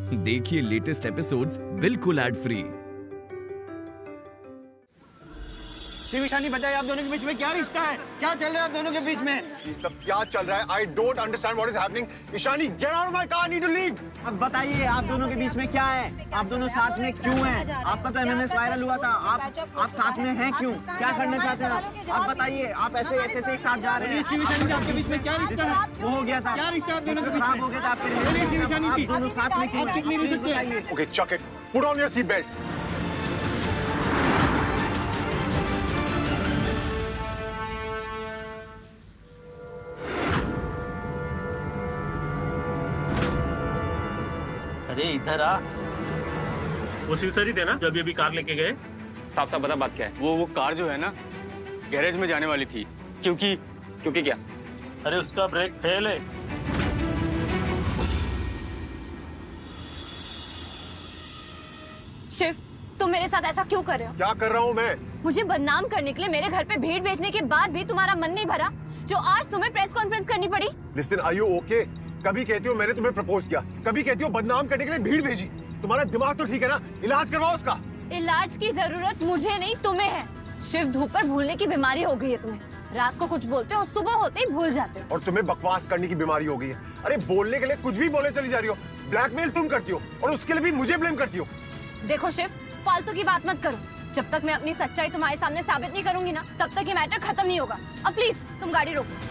देखिए latest episodes बिल्कुल ad free. Shiv Ishani, बताइए आप दोनों के बीच में क्या रिश्ता है? क्या चल रहा है आप दोनों के बीच में? ये सब क्या चल रहा है? I don't understand what is happening. Ishani, get out of my car. I need to leave. अब बताइए आप दोनों के बीच में क्या है? आप दोनों साथ में क्यों हैं? आपका तो MMS वायरल हुआ था। आप साथ में हैं क्यों? क्या करना चाहते हैं आप बताइए। आप ऐसे एक साथ जा रहे हैं। शिव ईशानी, आपके बीच में क्या रिश्ता है? वो हो गया था। क्या रिश्ता है आप दोनों का? खराब हो गया था आपके लिए। शिव ईशानी, आप दोनों साथ में क्यों? आप चुप नहीं सकते। Okay, chuck it. Put on your seat belt. अरे इधर आ। वो शिव सर ही थे ना जो अभी कार लेके गए? साफ साफ बता बात क्या है। वो कार जो है ना गैरेज में जाने वाली थी क्योंकि क्या? अरे उसका ब्रेक फेल है। शिव, तुम मेरे साथ ऐसा क्यों कर रहे हो? क्या कर रहा हूँ मैं? मुझे बदनाम करने के लिए मेरे घर पे भीड़ भेजने के बाद भी तुम्हारा मन नहीं भरा, जो आज तुम्हें प्रेस कॉन्फ्रेंस करनी पड़ी। Listen, are you okay? कभी कहती हो मैंने तुम्हें प्रपोज किया, कभी कहती हो बदनाम करने के लिए भीड़ भेजी। तुम्हारा दिमाग तो ठीक है ना? इलाज करवाओ उसका। इलाज की जरूरत मुझे नहीं, तुम्हें है। शिव, धूप पर भूलने की बीमारी हो गई है तुम्हें। रात को कुछ बोलते हो, सुबह होते ही भूल जाते हो। और तुम्हें बकवास करने की बीमारी हो गई है। अरे बोलने के लिए कुछ भी बोले चली जा रही हो। ब्लैकमेल तुम करती हो और उसके लिए भी मुझे ब्लेम करती हो। देखो शिव, फालतू की बात मत करो। जब तक मैं अपनी सच्चाई तुम्हारे सामने साबित नहीं करूंगी ना, तब तक ये मैटर खत्म नहीं होगा। अब प्लीज तुम गाड़ी रोको।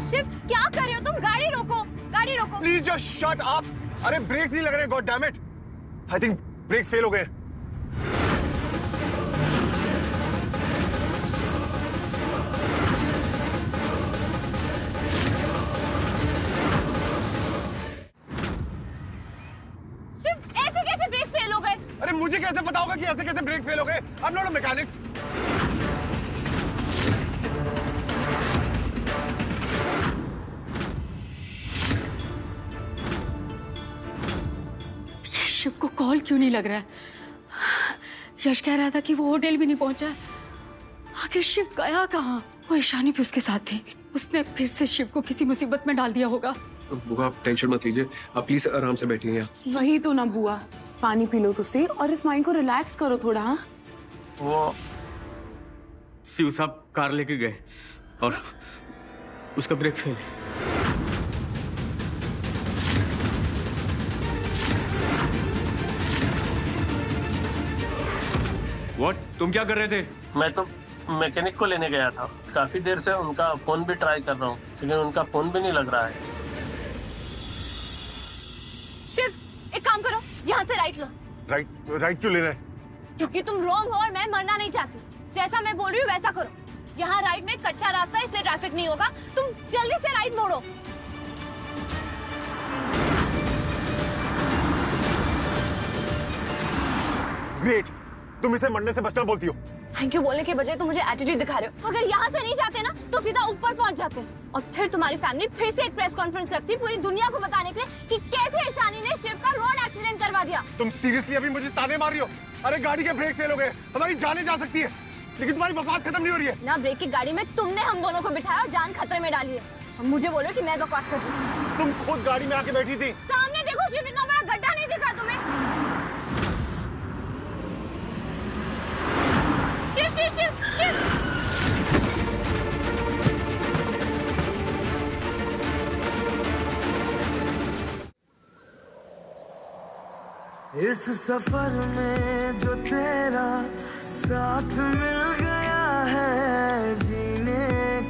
शिव, क्या कर रहे हो तुम? गाड़ी रोको, गाड़ी रोको। Please just shut up. अरे ब्रेक्स नहीं लग रहे, God damn it. I think brakes fail हो गए। अरे मुझे कैसे पता होगा कि ऐसे कैसे ब्रेक्स फेल हो गए? I'm not a mechanic. Shiv को कॉल क्यों नहीं लग रहा है? यश कह रहा था कि वो होटल भी नहीं पहुंचा। आखिर शिव गया कहाँ? वो ईशानी भी उसके साथ थी। उसने फिर से शिव को किसी मुसीबत में डाल दिया होगा। बुआ आप टेंशन मत लीजिए, आप प्लीज आराम से बैठिए यहाँ। वही तो ना बुआ, पानी पी लो तो सही और इस माइंड को रिलैक्स करो थोड़ा। हाँ, वो शिव साहब कार लेके गए और उसका ब्रेक फेल। व्हाट? तुम क्या कर रहे थे? मैं तो मैकेनिक को लेने गया था। काफी देर से उनका फोन भी ट्राई कर रहा हूँ, लेकिन उनका फोन भी नहीं लग रहा है। शिव, एक काम करो, यहाँ से राइट लो। राइट क्यों ले रहे? क्योंकि तुम रॉन्ग हो और मैं मरना नहीं चाहती। जैसा मैं बोल रही हूँ वैसा करो। यहाँ राइट में कच्चा रास्ता है, इसलिए ट्रैफिक नहीं होगा। तुम जल्दी से राइट मोड़ो। ग्रेट, तुम इसे मरने से बचना बोलती हो। थैंक यू बोलने के बजाय तुम मुझे एटीट्यूड दिखा रहे हो। अगर यहाँ से नहीं जाते ना तो सीधा ऊपर पहुँच जाते और फिर तुम्हारी फैमिली फिर से एक प्रेस कॉन्फ्रेंस रखती पूरी दुनिया को बताने के लिए कि कैसे ईशानी ने शिव का रोड एक्सीडेंट करवा दिया। तुम सीरियसली अभी मुझे ताने मार रही हो? अरे गाड़ी के ब्रेक फेल हो गए, हमारी जाने जा सकती है, लेकिन तुम्हारी बकवास खत्म नहीं हो रही है ना। ब्रेक की गाड़ी में तुमने हम दोनों को बिठाया और जान खतरे में डाली है। अब मुझे बोलो कि मैं बकवास कर रही हूँ। तुम खुद गाड़ी में आके बैठी थी। सामने देखो शिव, इतना बड़ा गड्ढा नहीं दिख रहा तुम्हें? शिव शिव शिव शिव, इस सफर में जो तेरा साथ मिल गया है, जीने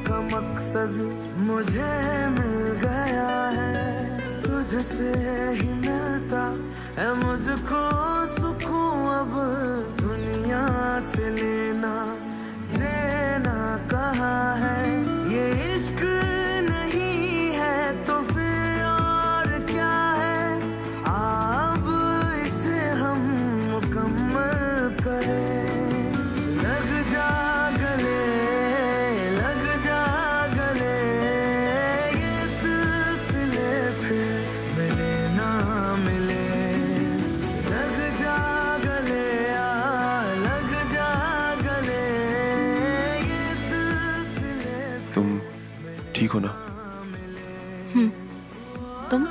का मकसद मुझे मिल गया है। तुझसे ही मिलता है मुझको सुकून, अब दुनिया से लेना देना कहाँ है। ये इश्क नहीं है तो फिर और क्या है, अब इसे हम मुकम्मल करें। लग जा गले, लग जा गले, ये सिलसिले फिर मिले ना मिले। लग जा ठीक हो ना? तुम?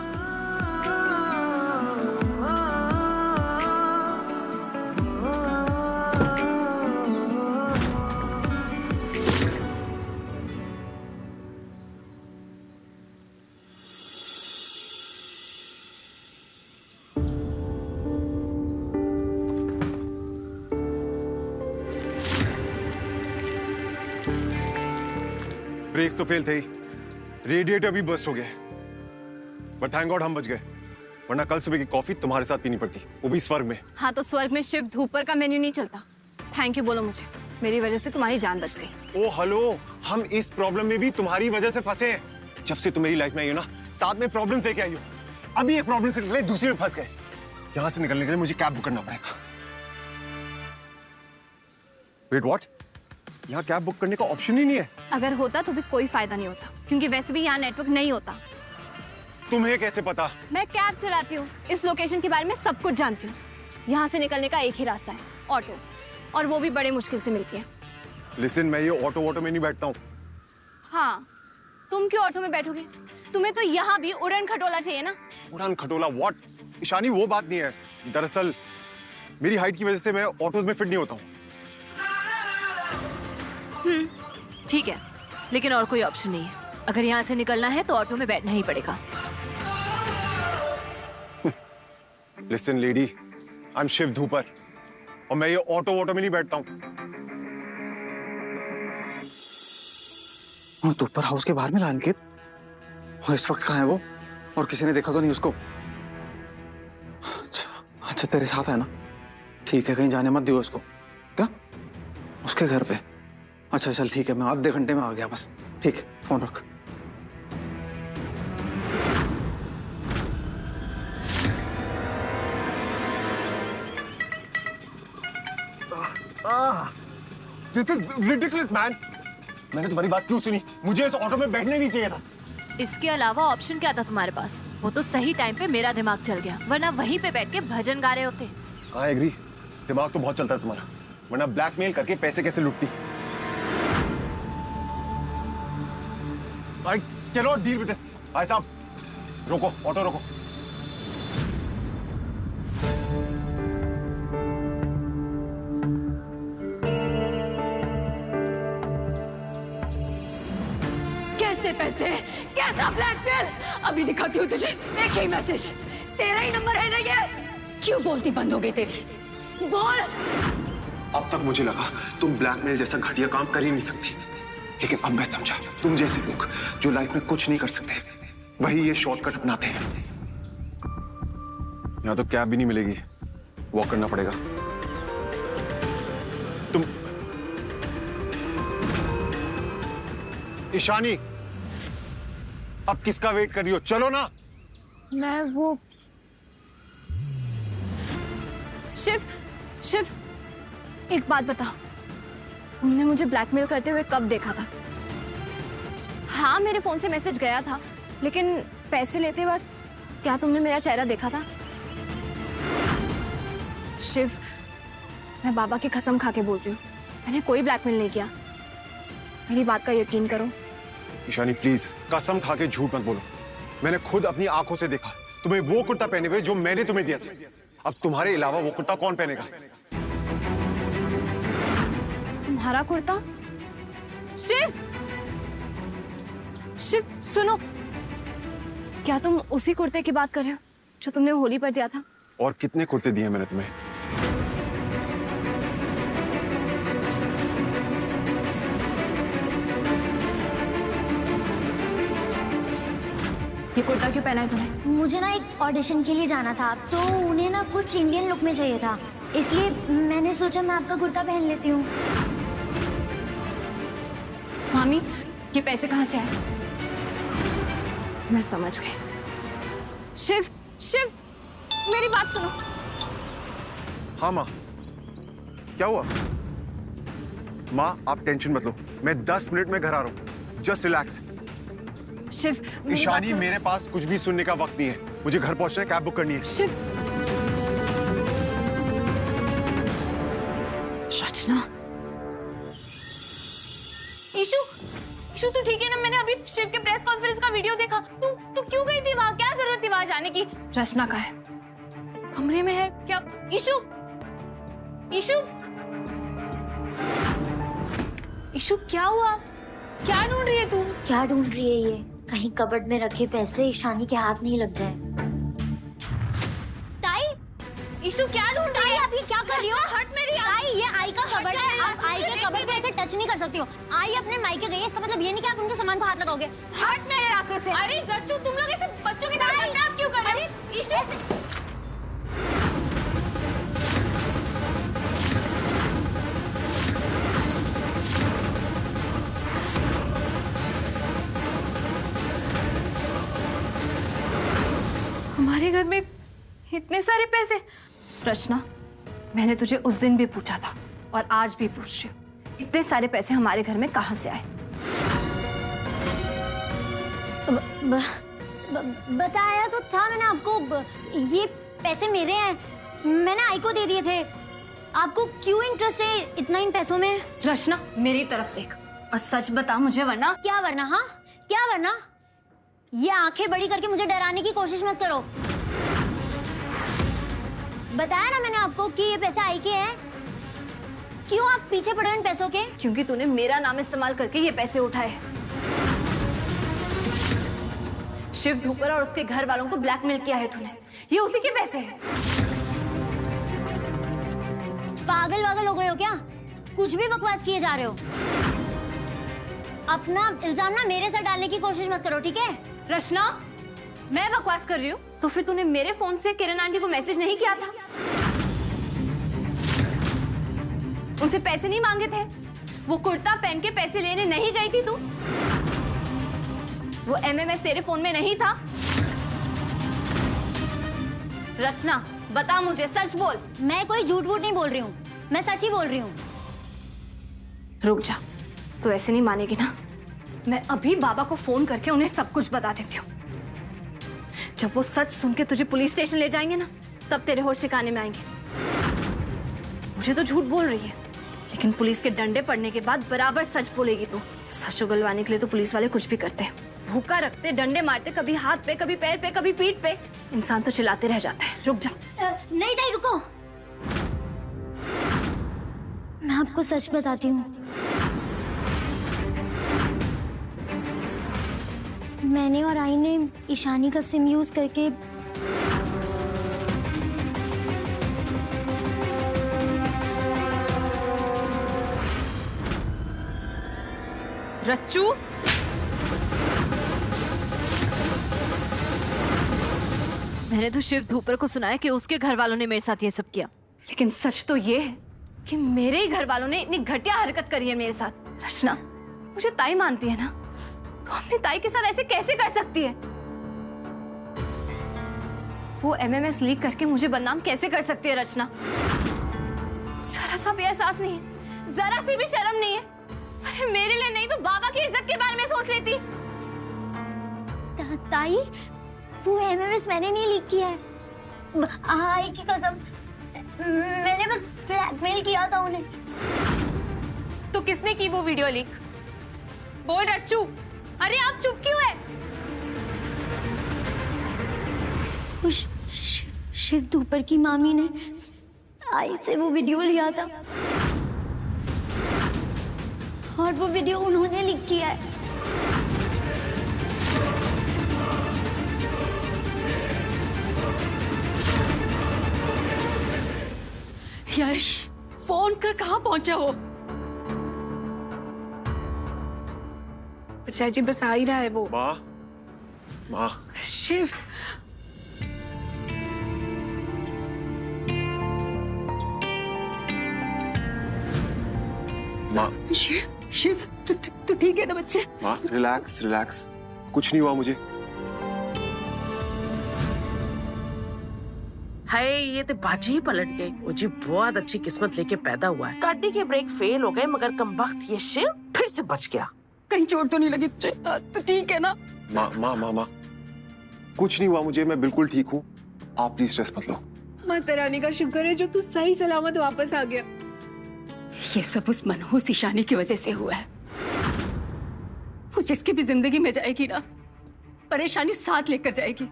ब्रेक्स तो फेल थे ही, रेडिएटर भी बस्ट हो गया, बट थैंक गॉड हम बच गए, वरना कल सुबह की कॉफी तुम्हारे साथ पीनी पड़ती, वो भी स्वर्ग में। हाँ तो स्वर्ग में शिव धूपर का मेन्यू नहीं चलता। थैंक यू बोलो मुझे, मेरी वजह से तुम्हारी जान बच गई। ओ हेलो, हम इस प्रॉब्लम में भी तुम्हारी वजह से फंसे हैं। जब से तुम मेरी लाइफ में आई हो ना, साथ में प्रॉब्लम लेके आई हो। अभी एक प्रॉब्लम से निकले, दूसरी में फंस गए। यहां से निकलने के लिए मुझे कैब बुक करना पड़ेगा। Wait what? यहाँ कैब बुक करने का ऑप्शन ही नहीं है। अगर होता तो भी कोई फायदा नहीं होता, क्योंकि वैसे भी यहाँ नेटवर्क नहीं होता। तुम्हें कैसे पता? मैं कैब चलाती हूँ, इस लोकेशन के बारे में सब कुछ जानती हूँ। यहाँ से निकलने का एक ही रास्ता है, ऑटो, और वो भी बड़े मुश्किल से मिलती है। लिसन, मैं ये ऑटो में नहीं बैठता हूँ। हाँ, तुम क्यों ऑटो में बैठोगे? तुम्हें तो यहाँ भी उड़न खटोला चाहिए ना। उड़न खटोला व्हाट? ईशानी वो बात नहीं है, दरअसल मेरी हाइट की वजह से मैं ऑटोज में फिट नहीं होता हूँ। ठीक है, लेकिन और कोई ऑप्शन नहीं है। अगर यहाँ से निकलना है तो ऑटो में बैठना ही पड़ेगा। Listen lady, I am Shiv Dhupar, और मैं ये ऑटो में नहीं बैठता हूँ। धूपर हाउस के बाहर मिला अंकित, और इस वक्त कहाँ है वो? और किसी ने देखा तो नहीं उसको? अच्छा तेरे साथ है ना? ठीक है, कहीं जाने मत दियो उसको। क्या? उसके घर पे? अच्छा चल ठीक है, मैं आधे घंटे में आ गया बस। ठीक है, फोन रख। This is ridiculous, man. मैंने तुम्हारी बात क्यों सुनी? मुझे इस ऑटो में बैठने नहीं चाहिए था। इसके अलावा ऑप्शन क्या था तुम्हारे पास? वो तो सही टाइम पे मेरा दिमाग चल गया, वरना वहीं पे बैठ के भजन गा रहे होते। हाँ एग्री, दिमाग तो बहुत चलता है तुम्हारा, वरना ब्लैकमेल करके पैसे कैसे लुटती। I cannot deal with this. भाई साहब, रोको, ऑटो रोको। कैसे पैसे? कैसा ब्लैकमेल? अभी दिखाती हूँ तुझे, एक ही मैसेज। तेरा ही नंबर है ना ये? क्यों बोलती बंद हो गई तेरी? बोल। अब तक मुझे लगा तुम ब्लैकमेल जैसा घटिया काम कर ही नहीं सकती, लेकिन अब मैं समझा, तुम जैसे लोग जो लाइफ में कुछ नहीं कर सकते, वही ये शॉर्टकट अपनाते हैं। यहाँ तो कैब भी नहीं मिलेगी, वॉक करना पड़ेगा। तुम ईशानी, अब किसका वेट कर रही हो? चलो ना। मैं वो शिव, एक बात बता, तुमने मुझे ब्लैकमेल करते हुए कब देखा था? हाँ, मेरे फोन से मैसेज गया था, लेकिन पैसे लेते वक्त क्या तुमने मेरा चेहरा देखा था? शिव, मैं बाबा की कसम खा के बोल रही हूँ, मैंने कोई ब्लैकमेल नहीं किया। मेरी बात का यकीन करो। ईशानी प्लीज, कसम खा के झूठ मत बोलो। मैंने खुद अपनी आंखों से देखा तुम्हें वो कुर्ता पहने हुए जो मैंने तुम्हें दिया था। अब तुम्हारे अलावा वो कुर्ता कौन पहनेगा? तुम्हारा कुर्ता? शिव सुनो, क्या तुम उसी कुर्ते की बात कर रहे हो जो तुमने होली पर दिया था? और कितने कुर्ते दिए मैंने तुम्हें? ये कुर्ता क्यों पहना है तूने? मुझे ना एक ऑडिशन के लिए जाना था, तो उन्हें ना कुछ इंडियन लुक में चाहिए था, इसलिए मैंने सोचा मैं आपका कुर्ता पहन लेती हूँ। मामी, ये पैसे कहाँ से आए? मैं समझ गई। शिव, मेरी बात सुनो। हाँ माँ, क्या हुआ? माँ आप टेंशन मत लो, मैं 10 मिनट में घर आ रहा हूँ, जस्ट रिलैक्स। शिव, ईशानी मेरे पास कुछ भी सुनने का वक्त नहीं है, मुझे घर पहुंचना है, कैब बुक करनी है। शिव, रचना, ईशु, ईशु तू ठीक है ना? मैंने अभी शिव के प्रेस कॉन्फ्रेंस का वीडियो देखा। तू क्यों गई थी वहाँ? क्या जरूरत थी वहाँ जाने की? रचना कहाँ है? कमरे में है क्या? ईशु, ईशु, ईशु क्या हुआ? क्या ढूंढ रही है तू? क्या ढूंढ रही है ये? कहीं कबर्ड में रखे पैसे ईशानी के हाथ नहीं लग जाए। ताई, ईशु क्या ढूंढ रही है? आप ये क्या कर रही हो? हट मेरी ताई, ये आई का कबर्ड है। आप आई के कबर्ड में ऐसे टच नहीं कर सकती हो। आई अपने मायके गई है, इसका मतलब ये नहीं कि आप उनके सामान को हाथ लगाओगे। हट मेरे रास्ते से। अरे रच्चू, तुम लोग ऐसे बच्चों की तरह बदनाम क्यों कर रहे हो? ईशु, हमारे घर में इतने सारे पैसे। रचना, मैंने तुझे उस दिन भी पूछा था और आज भी पूछ रही हूँ, इतने सारे पैसे हमारे घर में कहाँ से आए? बताया तो था मैंने आपको, ये पैसे मेरे हैं, मैंने आई को दे दिए थे। आपको क्यों इंटरेस्ट है इतना इन पैसों में? रचना, मेरी तरफ देख और सच बता मुझे, वरना। क्या वरना? हाँ क्या वरना? ये आंखें बड़ी करके मुझे डराने की कोशिश मत करो। बताया ना मैंने आपको कि ये पैसे आई के हैं। क्यों आप पीछे पड़े हो इन पैसों के? क्योंकि तूने मेरा नाम इस्तेमाल करके ये पैसे उठाए। शिव धूपर और उसके घर वालों को ब्लैकमेल किया है तूने। ये उसी के पैसे हैं। पागल वागल हो गए हो क्या? कुछ भी बकवास किए जा रहे हो। अपना इल्जाम ना मेरे सर डालने की कोशिश मत करो, ठीक है? रचना, मैं बकवास कर रही हूँ तो फिर तूने मेरे फोन से किरण आंटी को मैसेज नहीं किया था? उनसे पैसे नहीं मांगे थे? वो कुर्ता पहन के पैसे लेने नहीं गई थी तू? वो एमएमएस तेरे फोन में नहीं था? रचना, बता मुझे, सच बोल। मैं कोई झूठ वूठ नहीं बोल रही हूँ, मैं सच ही बोल रही हूँ। रुक जा, तो ऐसे नहीं मानेगी ना? मैं अभी बाबा को फोन करके उन्हें सब कुछ बता देती हूँ। जब वो सच सुन के तुझे पुलिस स्टेशन ले जाएंगे ना, तब तेरे होश ठिकाने में आएंगे। मुझे तो झूठ बोल रही है, लेकिन पुलिस के डंडे पड़ने के बाद बराबर सच बोलेगी तू। सच उगलवाने के लिए तो पुलिस वाले कुछ भी करते हैं। भूखा रखते, डंडे मारते, कभी हाथ पे, कभी पैर पे, कभी पीठ पे। इंसान तो चिल्लाते रह जाता है। रुक जा। नहीं ताई, रुको। मैं आपको सच बताती हूँ। मैंने और आई ने ईशानी का सिम यूज करके रच्चू, मैंने तो शिव धूपर को सुनाया कि उसके घर वालों ने मेरे साथ ये सब किया, लेकिन सच तो ये है कि मेरे ही घर वालों ने इतनी घटिया हरकत करी है मेरे साथ। रचना, मुझे ताई मानती है ना, तो अपनी ताई के साथ ऐसे कैसे कर सकती है? वो एमएमएस लीक करके मुझे बदनाम कैसे कर सकती है रचना? जरा सा भी एहसास नहीं है, जरा सी भी शर्म नहीं है। अरे मेरे लिए नहीं तो बाबा की इज्जत के बारे में सोच लेती। ताई, वो एमएमएस मैंने नहीं लीक किया है। आई की कसम, मैंने बस ब्लैकमेल किया था उन्हें। तो किसने की वो वीडियो लीक? बोल रच्चू। अरे आप चुप क्यों है? शिव धूपर की मामी ने आई से वो वीडियो लिया था और वो वीडियो उन्होंने लीक किया है। यश, फोन कर, कहाँ पहुंचा हो? चाची जी बस आ ही रहा है वो। माँ, माँ। शिव, माँ। शिव, तू ठीक है ना बच्चे? माँ, रिलैक्स रिलैक्स, कुछ नहीं हुआ मुझे। हाय, ये तो बाजी ही पलट गई। वो जी बहुत अच्छी किस्मत लेके पैदा हुआ है। गाड़ी के ब्रेक फेल हो गए, मगर कमबख्त ये शिव फिर से बच गया। कहीं चोट तो नहीं लगी तुझे? तो ठीक है ना? माँ माँ माँ माँ, कुछ नहीं हुआ मुझे, मैं बिल्कुल ठीक हूँ। आप प्लीज स्ट्रेस मत लो। माता रानी का शुक्र है जो तू सही सलामत वापस आ गया। ये सब उस मनहूस ईशानी की वजह से हुआ है। वो जिसकी भी जिंदगी में जाएगी ना, परेशानी साथ लेकर जाएगी।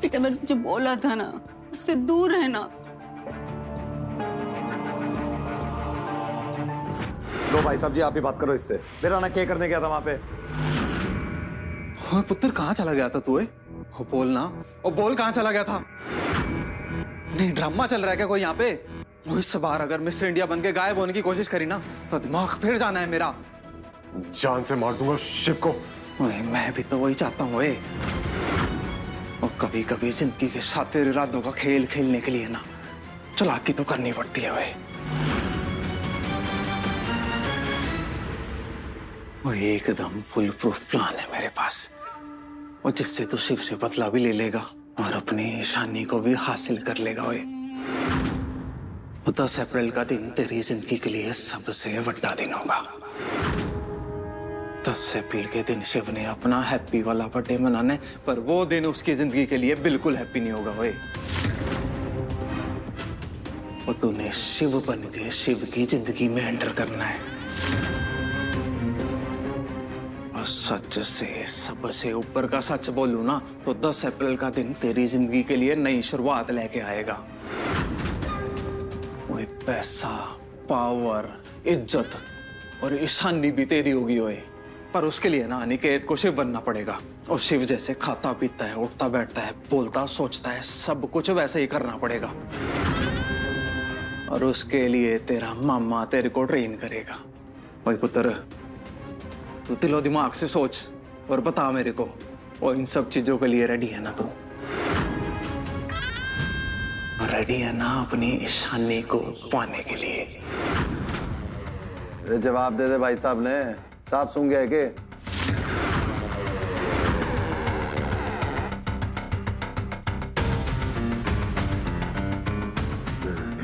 बेटा मैंने जो बोला था ना, उससे दूर रहना। लो भाई साहब जी, आप ही बात करो इससे। मेरा ना क्या करने गया था वहां पे? ओए पुत्र, कहाँ चला गया था तू? वो बोल ना, वो बोल कहाँ चला गया था? नहीं ड्रामा चल रहा है क्या कोई यहाँ पे? वो इस बार अगर मिस्टर इंडिया बन के गायब होने की कोशिश करी ना, तो दिमाग फिर जाना है मेरा। जान से मार दूंगा शिव को। ओए मैं भी तो वही चाहता हूँ। और कभी कभी जिंदगी के साथ तेरे इरादों का खेल खेलने के लिए ना चालाकी तो करनी पड़ती है। वो एकदम फुल प्रूफ प्लान है मेरे पास, और जिससे तू शिव से बदला भी ले लेगा और अपनी ईशानी को भी हासिल कर लेगा। 10 अप्रैल का दिन तेरी जिंदगी के लिए सबसे बड़ा दिन होगा। 10 अप्रैल के दिन शिव ने अपना हैप्पी वाला बर्थडे मनाने, पर वो दिन उसकी जिंदगी के लिए बिल्कुल हैप्पी नहीं होगा। और तूने शिव बन के शिव की जिंदगी में एंटर करना है। और सच से सबसे ऊपर का सच बोलूं ना, तो 10 अप्रैल का दिन तेरी जिंदगी के लिए नई शुरुआत लेके आएगा। वो पैसा, पावर, इज्जत और ईशानी भी तेरी होगी। ओए पर उसके लिए ना अनिकेत को शिव बनना पड़ेगा। और शिव जैसे खाता पीता है, उठता बैठता है, बोलता सोचता है, सब कुछ वैसे ही करना पड़ेगा। और उसके लिए तेरा मामा तेरे को ट्रेन करेगा। भाई पुत्र, तू दिलो दिमाग से सोच और बता मेरे को, और इन सब चीजों के लिए रेडी है ना तू? रेडी है ना अपनी ईशानी को पाने के लिए? जवाब दे दे भाई साहब ने, साफ सुन गया है के?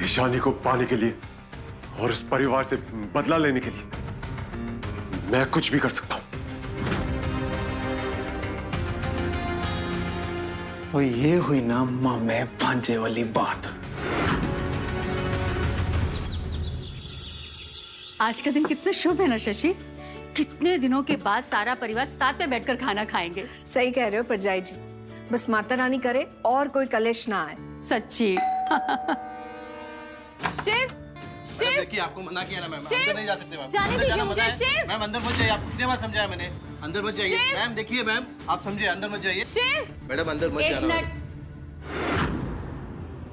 ईशानी को पाने के लिए और उस परिवार से बदला लेने के लिए मैं कुछ भी कर सकता हूं। और ये हुई ना मामे भांजे वाली बात। आज का दिन कितना शुभ है ना शशि। कितने दिनों के बाद सारा परिवार साथ में बैठकर खाना खाएंगे। सही कह रहे हो परजाई जी, बस माता रानी करे और कोई कलेश ना आए। सच्ची। शिव, शिव, देखिए आपको मना किया ना मैम, शिव, अंदर नहीं जा सकते मैम। जाने दीजिए मुझे। शिव, मैम अंदर मत जाइए, आपको कितने बार समझाया मैंने, अंदर मत जाइए। शिव, मैम देखिए मैम, आप समझे, अंदर मत जाइए। शिव, मैडम अंदर मत एक जाना। मिनट,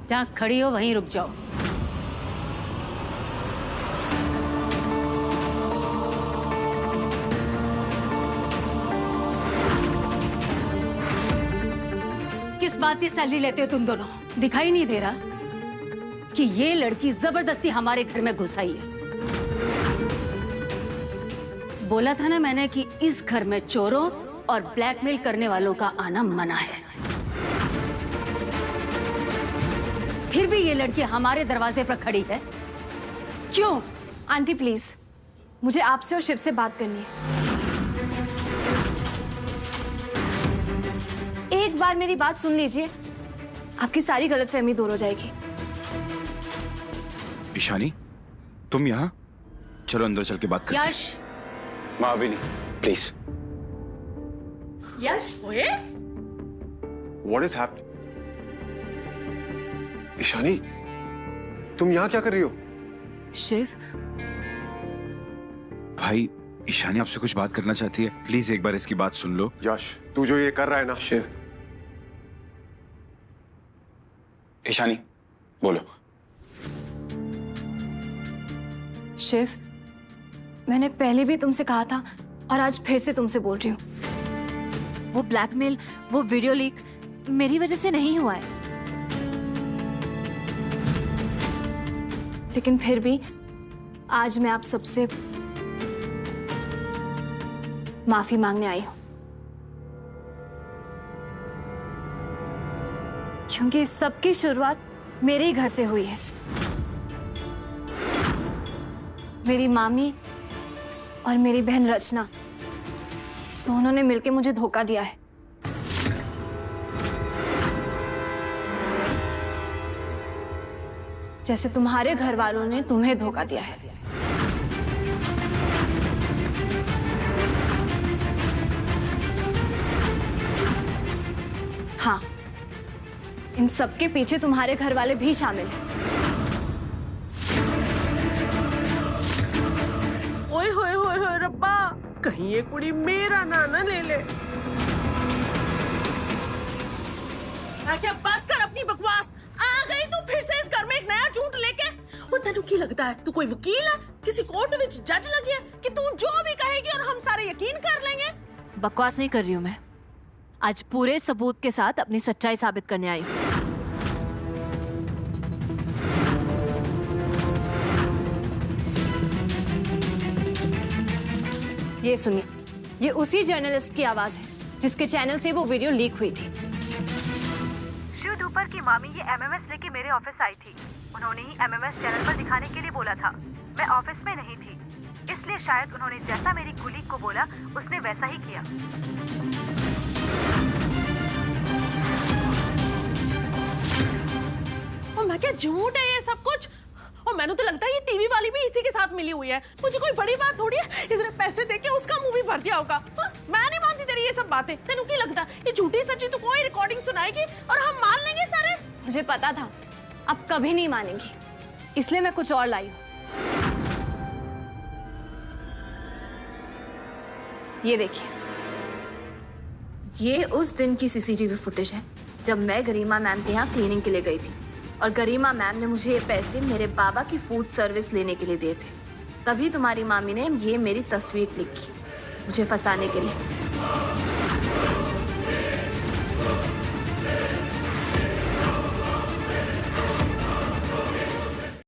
जहाँ खड़ी हो वहीं रुक जाओ। किस बात की सैलरी लेते हो तुम दोनों? दिखाई नहीं दे रहा कि ये लड़की जबरदस्ती हमारे घर में घुस आई है। बोला था ना मैंने कि इस घर में चोरों और ब्लैकमेल करने वालों का आना मना है। फिर भी ये लड़की हमारे दरवाजे पर खड़ी है, क्यों? आंटी प्लीज, मुझे आपसे और शिव से बात करनी है। एक बार मेरी बात सुन लीजिए, आपकी सारी गलतफहमी दूर हो जाएगी। ईशानी, तुम यहाँ? चलो अंदर चल के बात करते हैं। यश, माँ अभी नहीं, please. Yash, What is happening? Ishani, तुम यहाँ क्या कर रही हो? शिव, भाई ईशानी आपसे कुछ बात करना चाहती है, प्लीज एक बार इसकी बात सुन लो। यश, तू जो ये कर रहा है ना। शिव, ईशानी बोलो। शिव, मैंने पहले भी तुमसे कहा था और आज फिर से तुमसे बोल रही हूँ, वो ब्लैकमेल, वो वीडियो लीक मेरी वजह से नहीं हुआ है। लेकिन फिर भी आज मैं आप सबसे माफी मांगने आई हूं, क्योंकि इस सब की शुरुआत मेरे ही घर से हुई है। मेरी मामी और मेरी बहन रचना दोनों ने मिलकर मुझे धोखा दिया है। जैसे तुम्हारे घर वालों ने तुम्हें धोखा दिया है। हाँ, इन सबके पीछे तुम्हारे घर वाले भी शामिल हैं। ओए होए होए होए रब्बा, कहीं ये कुड़ी मेरा नाना ले ले। क्या बस कर अपनी बकवास, आ गई तू फिर से इस घर में एक नया झूठ लेके। वो तेनू की लगता है तू कोई वकील है, किसी कोर्ट विच जज लगी है कि तू जो भी कहेगी और हम सारे यकीन कर लेंगे? बकवास नहीं कर रही हूँ मैं, आज पूरे सबूत के साथ अपनी सच्चाई साबित करने आई हूँ। ये सुनिए, ये उसी जर्नलिस्ट की आवाज है जिसके चैनल से वो वीडियो लीक हुई थी। शिव दुपर की मामी ये एमएमएस लेके मेरे ऑफिस आई थी। उन्होंने ही एमएमएस चैनल पर दिखाने के लिए बोला था। मैं ऑफिस में नहीं थी, इसलिए शायद उन्होंने जैसा मेरी कुलीग को बोला उसने वैसा ही किया। और मैं क्या झूठ है ये सब कुछ? और मैंने तो लगता है ये टीवी वाली भी इसी के साथ मिली हुई है। मुझे कोई बड़ी बात थोड़ी है, इसने पैसे देके उसका मुंह भी भर दिया होगा। मैं नहीं मानती तेरी ये सब बातें। तेनू क्या लगता है ये झूठी सच्ची तो कोई रिकॉर्डिंग सुनाएगी और हम मान लेंगे सारे? मुझे पता था अब कभी नहीं मानेंगी, इसलिए मैं कुछ और लाई हूँ। ये देखिए, ये उस दिन की सीसीटीवी फुटेज है जब मैं गरिमा मैम के यहाँ क्लीनिंग के लिए गई थी और गरिमा मैम ने मुझे ये पैसे मेरे बाबा की फूड सर्विस लेने के लिए दिए थे। तभी तुम्हारी मामी ने ये मेरी तस्वीर क्लिक की मुझे फंसाने के लिए।